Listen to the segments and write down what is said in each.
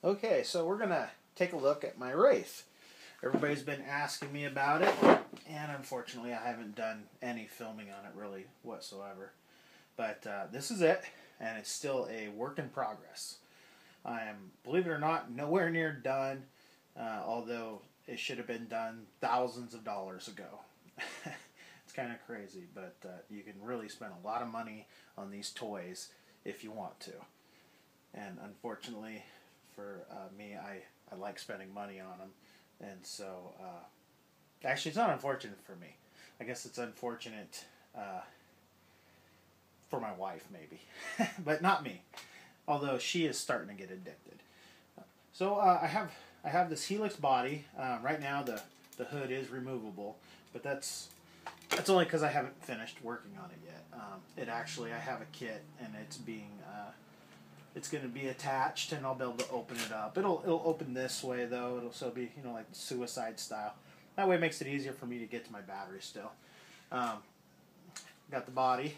Okay, so we're going to take a look at my Wraith. Everybody's been asking me about it, and unfortunately I haven't done any filming on it really whatsoever. But this is it, and it's still a work in progress. I am, believe it or not, nowhere near done, although it should have been done thousands of dollars ago. It's kind of crazy, but you can really spend a lot of money on these toys if you want to. And unfortunately for me, I like spending money on them. And so, actually it's not unfortunate for me. I guess it's unfortunate for my wife maybe, but not me. Although she is starting to get addicted. So I have this Helix body. Right now the hood is removable, but that's only because I haven't finished working on it yet. I have a kit, and it's going to be attached, and I'll be able to open it up. It'll open this way though. It'll still be like suicide style. That way it makes it easier for me to get to my battery still. Got the body,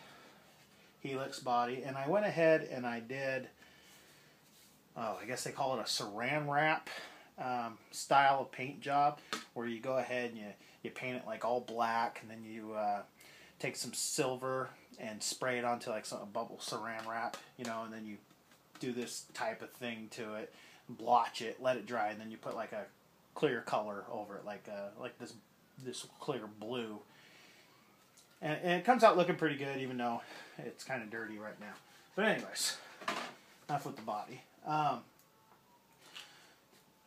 Helix body, and I went ahead and I did. I guess they call it a saran wrap style of paint job, where you go ahead and you paint it like all black, and then you take some silver and spray it onto like some bubble saran wrap, and then you do this type of thing to it, blotch it, let it dry, and then you put like a clear color over it, like this clear blue, and it comes out looking pretty good, even though it's kind of dirty right now. But anyways, enough with the body.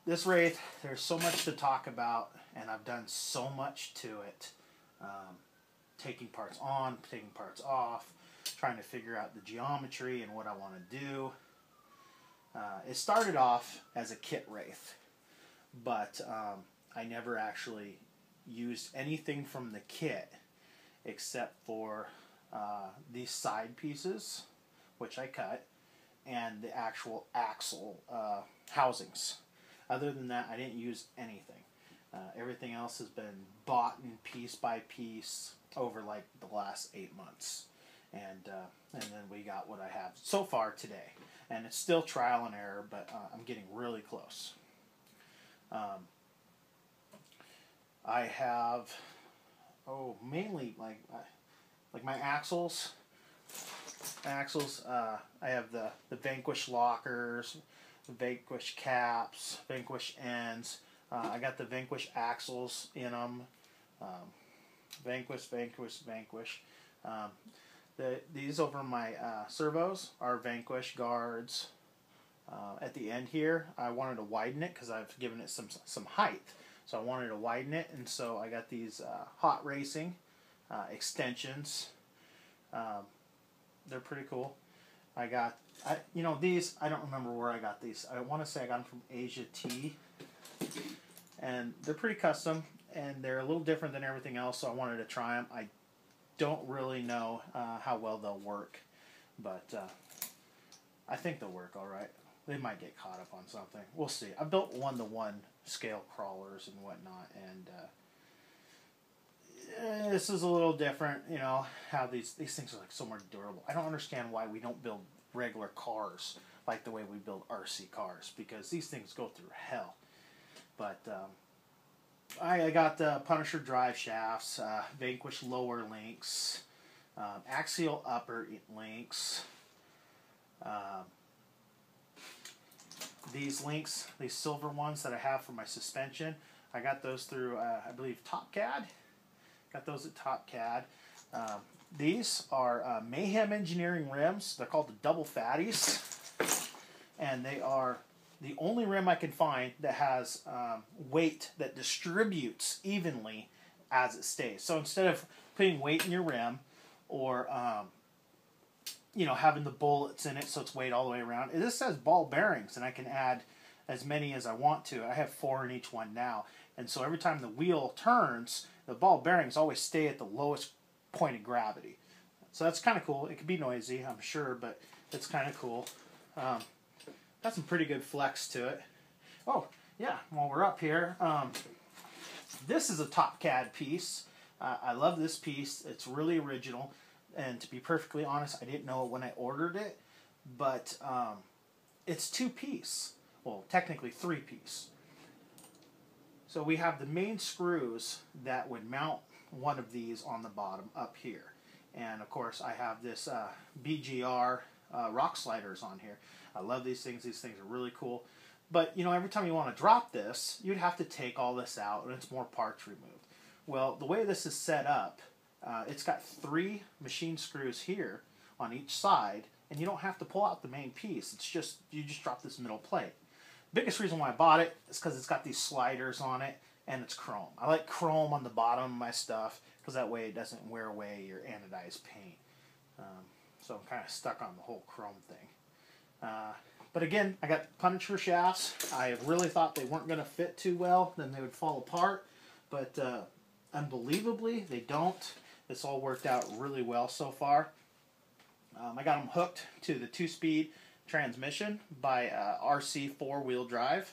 This Wraith, there's so much to talk about, and I've done so much to it. Taking parts on, taking parts off, trying to figure out the geometry and what I want to do. It started off as a kit Wraith, but I never actually used anything from the kit except for these side pieces, which I cut, and the actual axle housings. Other than that, I didn't use anything. Everything else has been bought in piece by piece over like the last 8 months, and then we got what I have so far today, and it's still trial and error, but I'm getting really close. I have mainly like my axles. I have the Vanquish lockers, the Vanquish caps, Vanquish ends. I got the Vanquish axles in them. Vanquish. These over my servos are Vanquish guards. At the end here, I wanted to widen it because I've given it some height. So I wanted to widen it, and so I got these Hot Racing extensions. They're pretty cool. I got, these, I don't remember where I got these. I want to say I got them from Asia T. And they're pretty custom, and they're a little different than everything else, so I wanted to try them. I don't really know how well they'll work, but I think they'll work all right. They might get caught up on something. We'll see. I built one-to-one scale crawlers and whatnot, and this is a little different, how these things are like so more durable. I don't understand why we don't build regular cars like the way we build RC cars, because these things go through hell. But I got the Punisher drive shafts, Vanquish lower links, Axial upper links. These links, these silver ones that I have for my suspension, I got those through, I believe, TopCAD. Got those at TopCAD. These are Mayhem Engineering rims. They're called the Double Fatties, and they are the only rim I can find that has weight that distributes evenly as it stays. So instead of putting weight in your rim, or having the bullets in it so it's weight all the way around, this has ball bearings, and I can add as many as I want to. I have 4 in each one now, and so every time the wheel turns, the ball bearings always stay at the lowest point of gravity. So that's kind of cool. It could be noisy, I'm sure, but it's kind of cool. Got some pretty good flex to it. Oh, yeah, while we're up here, this is a TopCAD piece. I love this piece. It's really original, and to be perfectly honest, I didn't know it when I ordered it, but it's 2-piece. well, technically 3-piece. So we have the main screws that would mount one of these on the bottom up here. And of course I have this BGR rock sliders on here. I love these things. These things are really cool. But you know, every time you want to drop this, you'd have to take all this out and it's more parts removed. Well, the way this is set up, it's got 3 machine screws here on each side, and you don't have to pull out the main piece. It's just, you just drop this middle plate. Biggest reason why I bought it is because it's got these sliders on it, and it's chrome. I like chrome on the bottom of my stuff, because that way it doesn't wear away your anodized paint. So I'm kind of stuck on the whole chrome thing. But again, I got Punisher shafts. I really thought they weren't going to fit too well, then they would fall apart. But unbelievably, they don't. This all worked out really well so far. I got them hooked to the 2-speed transmission by RC 4-wheel drive.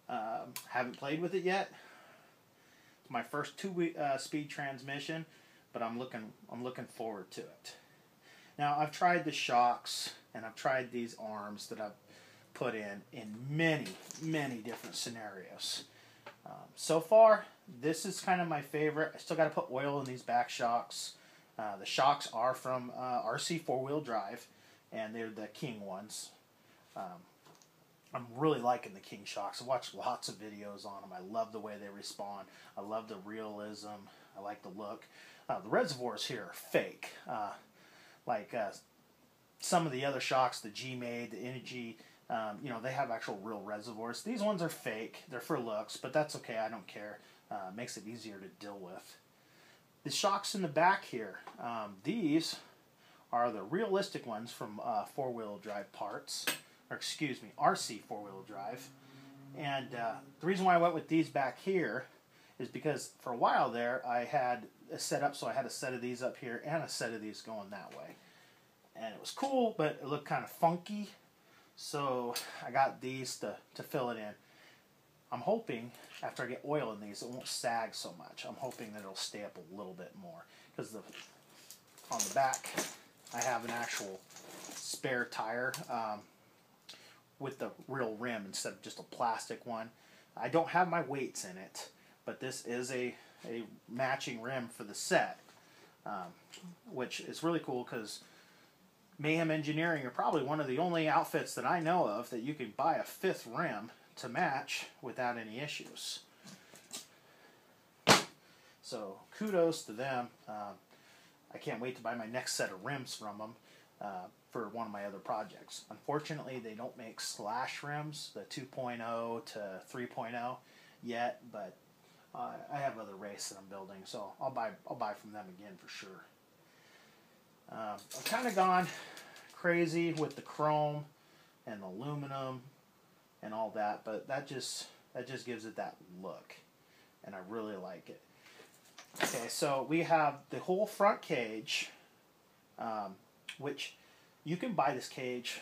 Haven't played with it yet. It's my first 2-speed transmission, but I'm looking forward to it. Now I've tried the shocks and I've tried these arms that I've put in many different scenarios. So far, this is kind of my favorite. I still got to put oil in these back shocks. The shocks are from RC 4-wheel drive, and they're the King ones. I'm really liking the King shocks. I've watched lots of videos on them. I love the way they respond. I love the realism. I like the look. The reservoirs here are fake. Some of the other shocks, the G-Made, the Energy, you know, they have actual real reservoirs. These ones are fake. They're for looks, but that's okay. I don't care. Makes it easier to deal with. The shocks in the back here, these are the realistic ones from 4-wheel drive parts, or excuse me, RC 4-wheel drive. And the reason why I went with these back here is because for a while there I had a set up, so I had a set of these up here and a set of these going that way. And it was cool, but it looked kind of funky, so I got these to fill it in. I'm hoping after I get oil in these, it won't sag so much. I'm hoping that it'll stay up a little bit more, because on the back I have an actual spare tire with the real rim instead of just a plastic one. I don't have my weights in it, but this is a matching rim for the set, which is really cool because Mayhem Engineering are probably one of the only outfits that I know of that you can buy a 5th rim to match without any issues. So kudos to them. I can't wait to buy my next set of rims from them for one of my other projects. Unfortunately, they don't make slash rims, the 2.0 to 3.0 yet, but I have other Wraiths that I'm building, so I'll buy from them again for sure. I've kind of gone crazy with the chrome and the aluminum and all that, but that just gives it that look, and I really like it. Okay, so we have the whole front cage, which you can buy this cage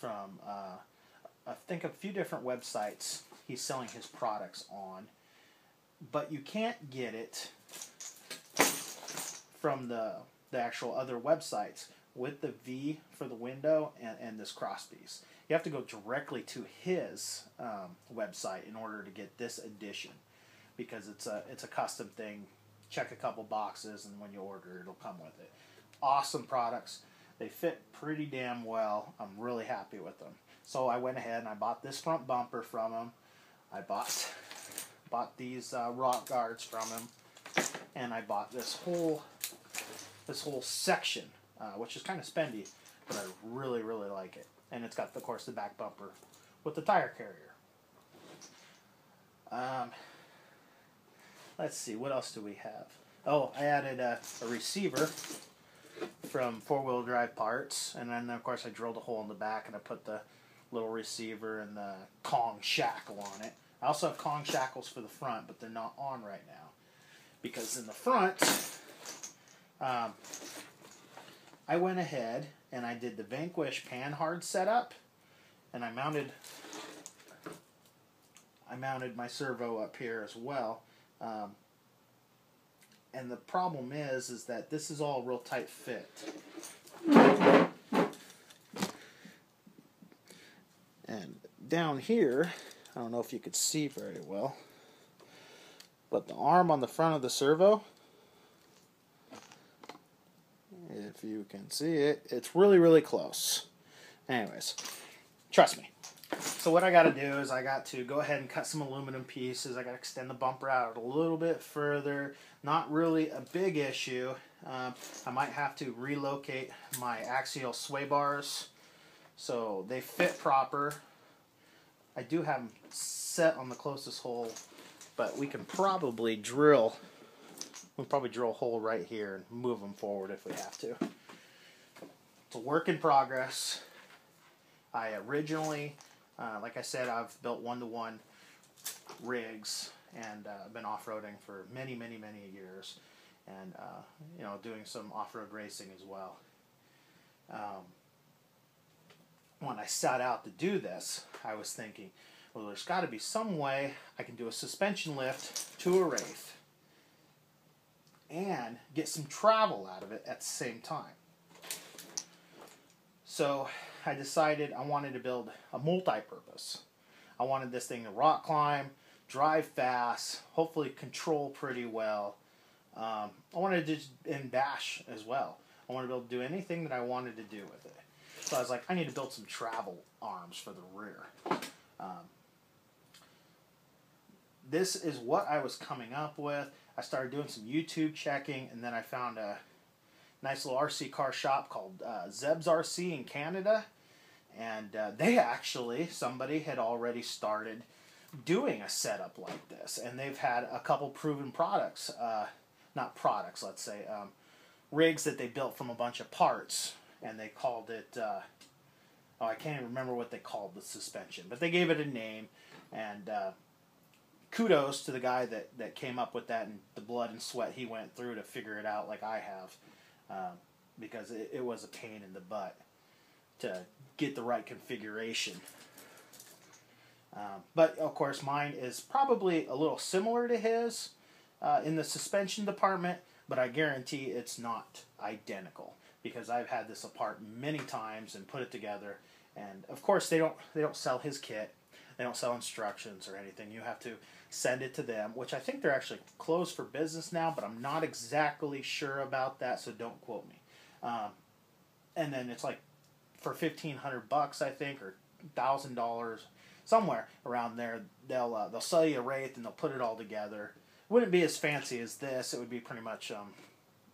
from I think a few different websites he's selling his products on, but you can't get it from the actual other websites with the V for the window and this crosspiece. You have to go directly to his website in order to get this edition, because it's a custom thing. Check a couple boxes, and when you order, it'll come with it. Awesome products. They fit pretty damn well. I'm really happy with them. So I went ahead and I bought this front bumper from him. I bought these rock guards from him, and I bought this whole section, which is kind of spendy, but I really like it. And it's got, of course, the back bumper with the tire carrier. Let's see, what else do we have? Oh, I added a receiver from 4-wheel drive parts, and then of course I drilled a hole in the back and I put the little receiver and the Kong shackle on it. I also have Kong shackles for the front, but they're not on right now, because in the front I went ahead and I did the Vanquish Panhard setup, and I mounted my servo up here as well. And the problem is that this is all real tight fit. And down here, I don't know if you could see very well, but the arm on the front of the servo, if you can see it, it's really, really close. Anyways, trust me. So what I got to do is I got to go ahead and cut some aluminum pieces. I got to extend the bumper out a little bit further. Not really a big issue. I might have to relocate my Axial sway bars so they fit proper. I do have them set on the closest hole, but we can probably drill. We'll probably drill a hole right here and move them forward if we have to. It's a work in progress. I originally, like I said, I've built one-to-one rigs and been off-roading for many, many, many years, and you know, doing some off-road racing as well. When I set out to do this, I was thinking, well, there's got to be some way I can do a suspension lift to a Wraith and get some travel out of it at the same time. So I decided I wanted to build a multi-purpose. I wanted this thing to rock climb, drive fast, hopefully control pretty well. I wanted to just, and bash as well. I wanted to be able to do anything that I wanted to do with it. So I was like, I need to build some travel arms for the rear. This is what I was coming up with. I started doing some YouTube checking, and then I found a nice little RC car shop called Zeb's RC in Canada. And they actually, somebody had already started doing a setup like this. And they've had a couple proven products, not products, let's say, rigs that they built from a bunch of parts. And they called it, oh, I can't even remember what they called the suspension. But they gave it a name. And kudos to the guy that came up with that and the blood and sweat he went through to figure it out like I have. Because it was a pain in the butt to get the right configuration. But, of course, mine is probably a little similar to his in the suspension department, but I guarantee it's not identical because I've had this apart many times and put it together. And, of course, they don't sell his kit. They don't sell instructions or anything. You have to send it to them, which I think they're actually closed for business now, but I'm not exactly sure about that, so don't quote me. And then it's like for $1,500, I think, or $1,000, somewhere around there, they'll sell you a Wraith and they'll put it all together. It wouldn't be as fancy as this. It would be pretty much,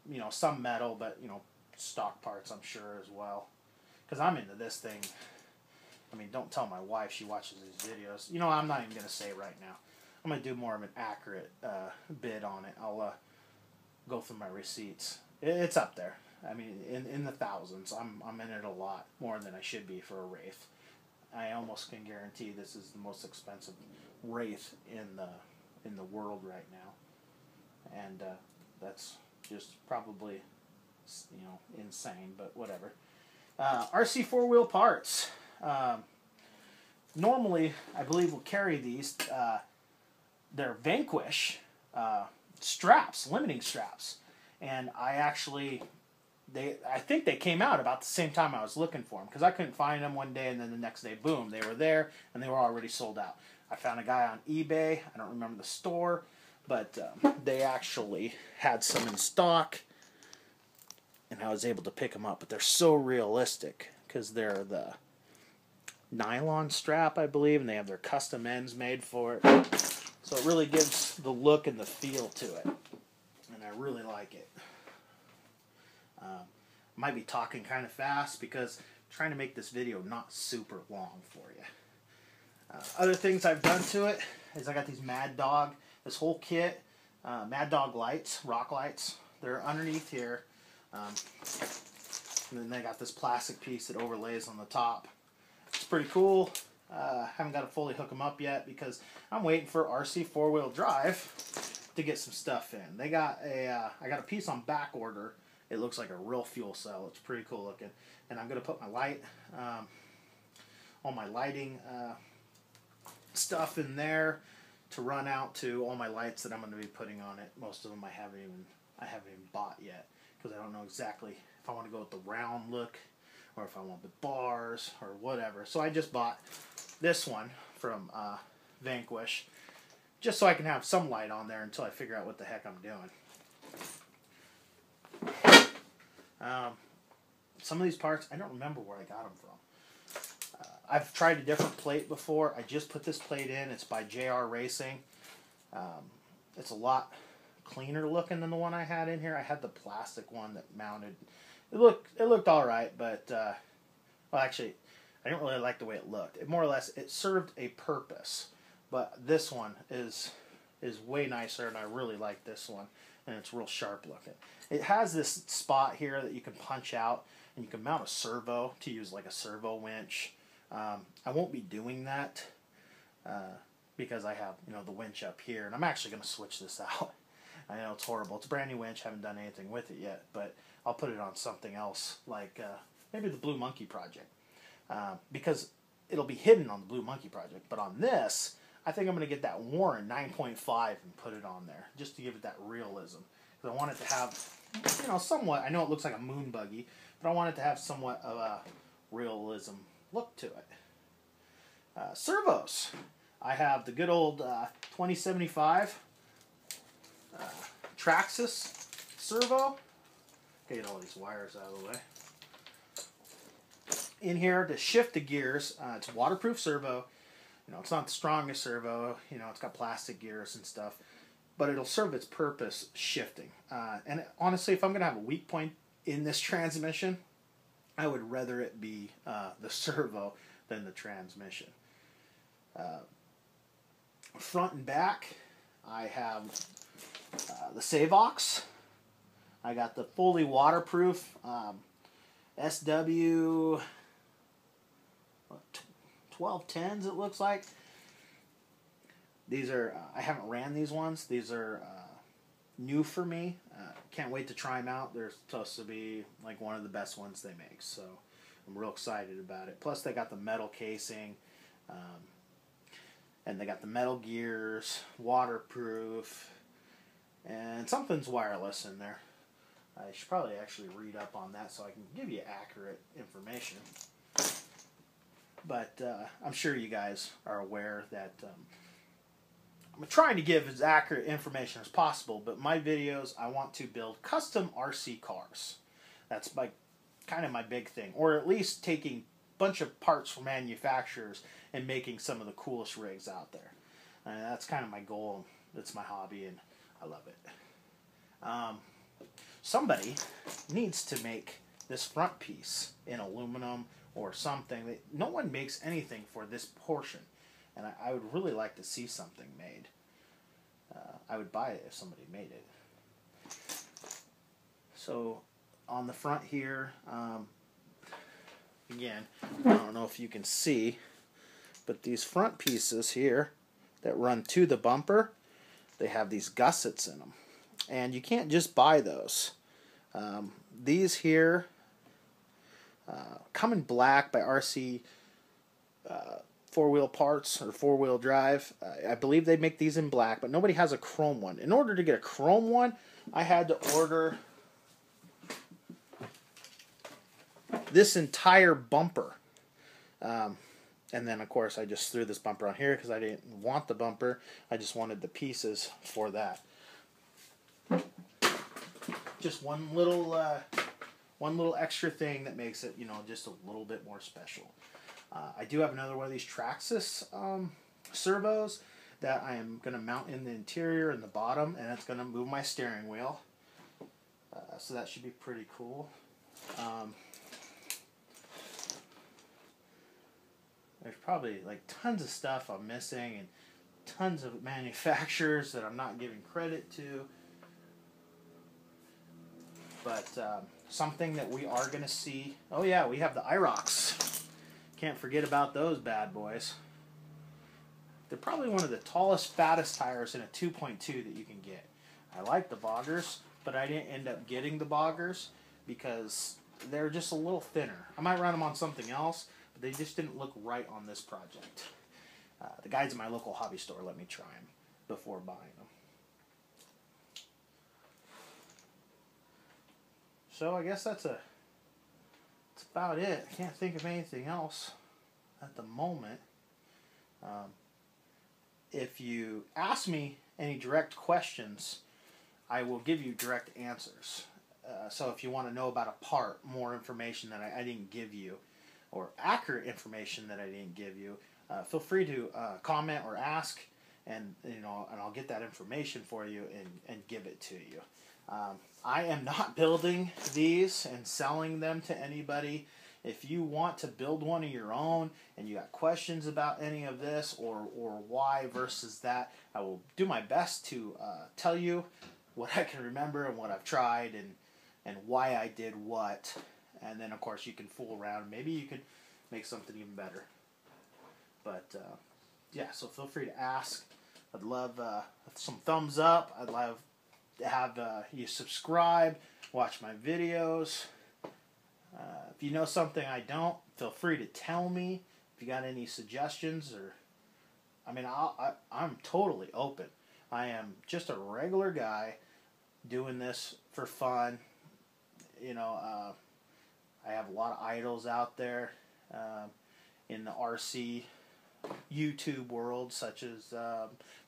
you know, some metal, but you know, stock parts, I'm sure as well. Because I'm into this thing. I mean, don't tell my wife, she watches these videos. You know, I'm not even going to say it right now. I'm going to do more of an accurate bid on it. I'll go through my receipts. It's up there. I mean, in the thousands. I'm in it a lot, more than I should be for a Wraith. I almost can guarantee this is the most expensive Wraith in the world right now. And that's just probably, you know, insane, but whatever. RC four-wheel parts. Normally, I believe we'll carry these. They're Vanquish straps, limiting straps. And I actually, I think they came out about the same time I was looking for them, because I couldn't find them one day, and then the next day, boom, they were there, and they were already sold out. I found a guy on eBay, I don't remember the store, but they actually had some in stock, and I was able to pick them up. But they're so realistic, because they're the nylon strap, I believe, and they have their custom ends made for it. So it really gives the look and the feel to it, and I really like it. Might be talking kind of fast because I'm trying to make this video not super long for you. Other things I've done to it is I got these Mad Dog, this whole kit, Mad Dog lights, rock lights. They're underneath here. And then they got this plastic piece that overlays on the top. It's pretty cool. Haven't got to fully hook them up yet because I'm waiting for RC four-wheel drive to get some stuff in. They got I got a piece on back order. It looks like a real fuel cell. It's pretty cool looking. And I'm going to put my light, all my lighting stuff in there to run out to all my lights that I'm going to be putting on it. Most of them I haven't even bought yet because I don't know exactly if I want to go with the round look or if I want the bars or whatever. So I just bought this one from Vanquish, just so I can have some light on there until I figure out what the heck I'm doing. Some of these parts, I don't remember where I got them from. I've tried a different plate before. I just put this plate in. It's by JR Racing. It's a lot cleaner looking than the one I had in here. I had the plastic one that mounted. It looked all right, but well, actually, I didn't really like the way it looked. It more or less, it served a purpose, but this one is way nicer, and I really like this one, and it's real sharp looking. It has this spot here that you can punch out, and you can mount a servo to use like a servo winch. I won't be doing that because I have, the winch up here, and I'm actually going to switch this out. I know it's horrible. It's a brand new winch. Haven't done anything with it yet, but I'll put it on something else, like maybe the Blue Monkey Project, because it'll be hidden on the Blue Monkey Project. But on this, I think I'm going to get that Warren 9.5 and put it on there, just to give it that realism. Because I want it to have, somewhat, I know it looks like a moon buggy, but I want it to have somewhat of a realism look to it. Servos. I have the good old 2075 Traxxas servo. Get all these wires out of the way. In here to shift the gears, it's a waterproof servo. It's not the strongest servo. It's got plastic gears and stuff, but it'll serve its purpose shifting. And honestly, if I'm going to have a weak point in this transmission, I would rather it be the servo than the transmission. Front and back, I have the Savox. I got the fully waterproof SW 1210s, it looks like. These are, I haven't ran these ones. These are new for me. Can't wait to try them out. They're supposed to be like one of the best ones they make, so I'm real excited about it. Plus they got the metal casing, and they got the metal gears, waterproof, and something's wireless in there. I should probably actually read up on that so I can give you accurate information. But I'm sure you guys are aware that I'm trying to give as accurate information as possible, but my videos, I want to build custom RC cars. That's kind of my big thing. Or at least taking a bunch of parts from manufacturers and making some of the coolest rigs out there. That's kind of my goal. It's my hobby, and I love it. Somebody needs to make this front piece in aluminum or something. No one makes anything for this portion, and I would really like to see something made. I would buy it if somebody made it. So on the front here, again, I don't know if you can see, but these front pieces here that run to the bumper, they have these gussets in them. And you can't just buy those. These here come in black by RC four-wheel parts or four-wheel drive. I believe they make these in black, but nobody has a chrome one. In order to get a chrome one, I had to order this entire bumper. And then, of course, I just threw this bumper on here because I didn't want the bumper. I just wanted the pieces for that. Just one little extra thing that makes it, just a little bit more special. I do have another one of these Traxxas servos that I am going to mount in the interior and the bottom, and it's going to move my steering wheel. So that should be pretty cool. There's probably like tons of stuff I'm missing and tons of manufacturers that I'm not giving credit to. But something that we are going to see. Oh yeah, we have the IROCs. Can't forget about those bad boys. They're probably one of the tallest, fattest tires in a 2.2 that you can get. I like the boggers, but I didn't end up getting the boggers because they're just a little thinner. I might run them on something else, but they just didn't look right on this project. The guys in my local hobby store let me try them before buying them. So I guess that's about it. I can't think of anything else at the moment. If you ask me any direct questions, I will give you direct answers. So if you want to know about a part, more information that I didn't give you, or accurate information that I didn't give you, feel free to comment or ask, and I'll get that information for you and give it to you. I am not building these and selling them to anybody. If you want to build one of your own and you got questions about any of this or why versus that, I will do my best to tell you what I can remember and what I've tried and why I did what. And then, of course, you can fool around. Maybe you could make something even better. But, yeah, so feel free to ask. I'd love some thumbs up. I'd love to have you subscribe, watch my videos. If you know something I don't, feel free to tell me. If you got any suggestions, or I'm totally open. I am just a regular guy doing this for fun. I have a lot of idols out there in the RC YouTube world, such as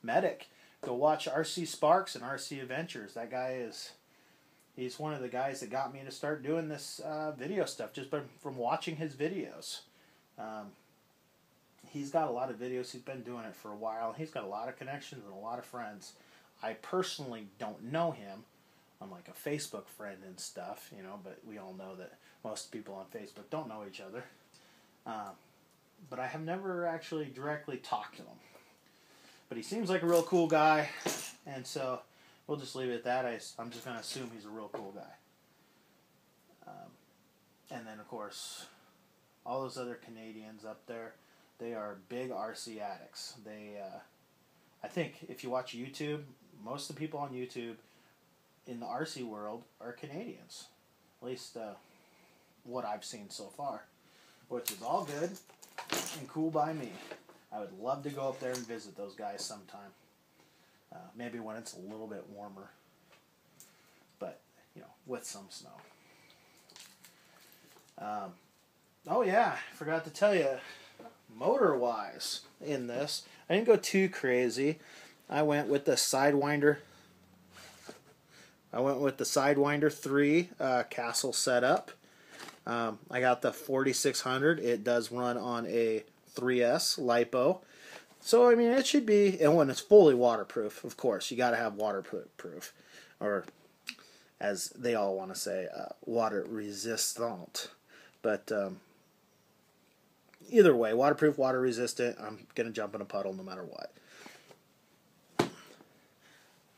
Medic. Go watch RC Sparks and RC Adventures. That guy he's one of the guys that got me to start doing this video stuff, just from watching his videos. He's got a lot of videos. He's been doing it for a while. He's got a lot of connections and a lot of friends. I personally don't know him. I'm like a Facebook friend and stuff, but we all know that most people on Facebook don't know each other. But I have never actually directly talked to him. But he seems like a real cool guy, and so we'll just leave it at that. I'm just going to assume he's a real cool guy. And then, of course, all those other Canadians up there, they are big RC addicts. I think if you watch YouTube, most of the people on YouTube in the RC world are Canadians. At least what I've seen so far, which is all good and cool by me. I would love to go up there and visit those guys sometime. Maybe when it's a little bit warmer. But, with some snow. Oh yeah, I forgot to tell you, motor-wise in this, I didn't go too crazy. I went with the Sidewinder. I went with the Sidewinder 3 castle setup. I got the 4600. It does run on a 3S LiPo. So, it should be, and when it's fully waterproof, of course, you got to have waterproof. Or, as they all want to say, water resistant. But, either way, waterproof, water resistant, I'm going to jump in a puddle no matter what.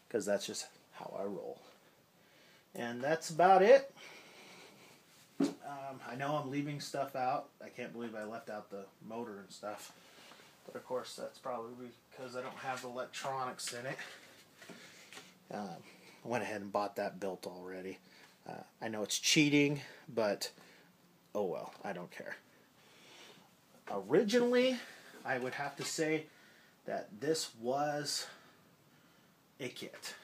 Because that's just how I roll. And that's about it. I know I'm leaving stuff out. I can't believe I left out the motor and stuff. But of course, that's probably because I don't have electronics in it. I went ahead and bought that built already. I know it's cheating, but oh well, I don't care. Originally, I would have to say that this was a kit.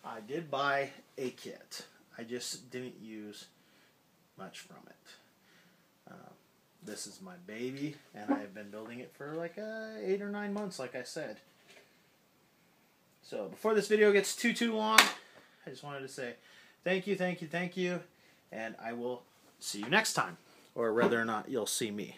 I did buy a kit. I just didn't use much from it. This is my baby, and I've been building it for like 8 or 9 months, like I said. So before this video gets too long, I just wanted to say thank you, and I will see you next time, or whether or not you'll see me.